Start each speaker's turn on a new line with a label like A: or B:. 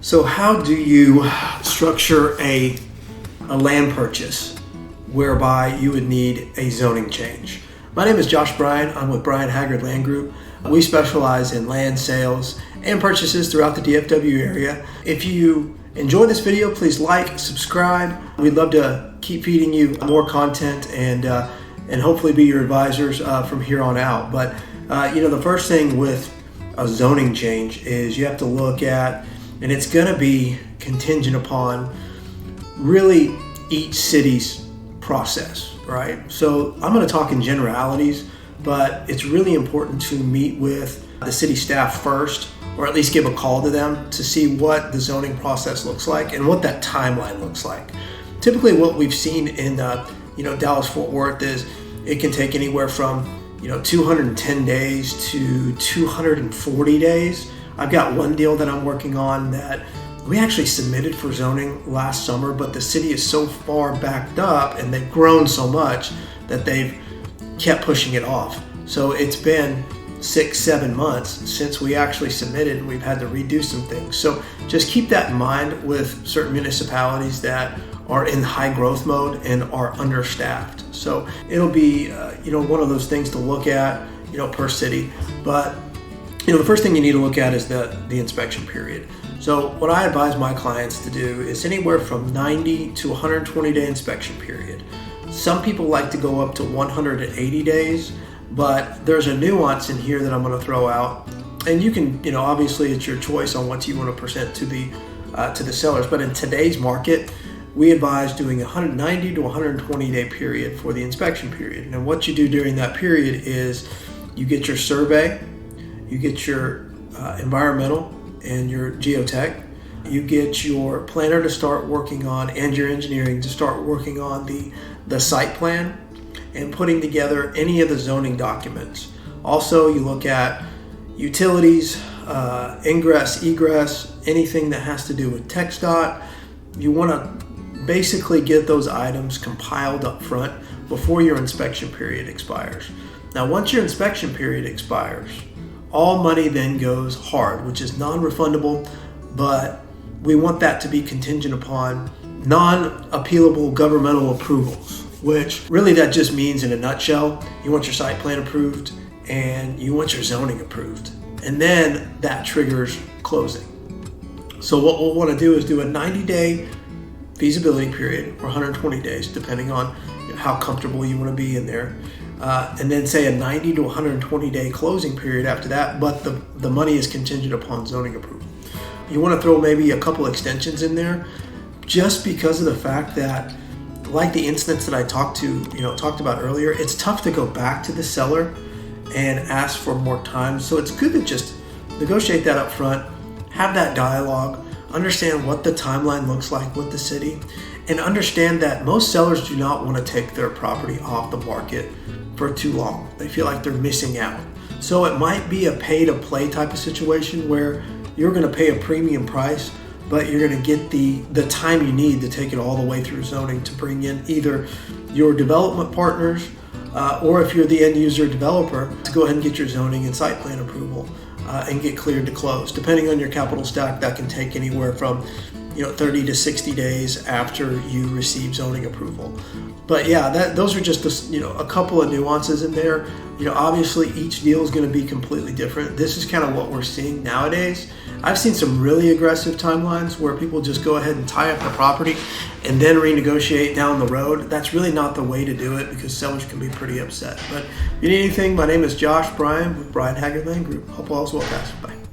A: So how do you structure a land purchase whereby you would need a zoning change? My name is Josh Bryan. I'm with Bryan Haggard Land Group. We specialize in land sales and purchases throughout the DFW area. If you enjoy this video, please like, subscribe. We'd love to keep feeding you more content and hopefully be your advisors from here on out. But the first thing with a zoning change is you have to look at, and it's going to be contingent upon really each city's process, right? So I'm going to talk in generalities, but it's really important to meet with the city staff first, or at least give a call to them to see what the zoning process looks like and what that timeline looks like. Typically what we've seen in Dallas-Fort Worth is it can take anywhere from 210 days to 240 days. I've got one deal that I'm working on that we actually submitted for zoning last summer, but the city is so far backed up and they've grown so much that they've kept pushing it off. So it's been 6-7 months since we actually submitted, and we've had to redo some things. So just keep that in mind with certain municipalities that are in high growth mode and are understaffed. So it'll be one of those things to look at per city. But the first thing you need to look at is the inspection period. So what I advise my clients to do is anywhere from 90 to 120 day inspection period. Some people like to go up to 180 days, but there's a nuance in here that I'm going to throw out. And you can, obviously it's your choice on what you want to present to the sellers. But in today's market, we advise doing a 190 to 120 day period for the inspection period. And what you do during that period is you get your survey, you get your environmental and your geotech, you get your planner to start working on, and your engineering to start working on the site plan and putting together any of the zoning documents. Also, you look at utilities, ingress, egress, anything that has to do with TxDOT. You want to basically get those items compiled up front before your inspection period expires. Now, once your inspection period expires, all money then goes hard, which is non-refundable, but we want that to be contingent upon non-appealable governmental approvals, which really that just means in a nutshell, you want your site plan approved and you want your zoning approved. And then that triggers closing. So what we'll want to do is do a 90-day feasibility period, or 120 days, depending on how comfortable you want to be in there. And then say a 90 to 120 day closing period after that, but the money is contingent upon zoning approval. You want to throw maybe a couple extensions in there, just because of the fact that, like the instance that I talked about earlier, it's tough to go back to the seller and ask for more time. So it's good to just negotiate that up front, have that dialogue, understand what the timeline looks like with the city, and understand that most sellers do not want to take their property off the market for too long. They feel like they're missing out. So it might be a pay-to-play type of situation where you're going to pay a premium price, but you're going to get the time you need to take it all the way through zoning to bring in either your development partners or if you're the end user developer, to go ahead and get your zoning and site plan approval and get cleared to close. Depending on your capital stack, that can take anywhere from 30 to 60 days after you receive zoning approval. But yeah, those are just a couple of nuances in there. Obviously each deal is going to be completely different. This is kind of what we're seeing nowadays. I've seen some really aggressive timelines where people just go ahead and tie up the property and then renegotiate down the road. That's really not the way to do it, because sellers can be pretty upset. But if you need anything, my name is Josh Bryan with Bryan Haggard Land Group. Hope all is well, guys. Bye.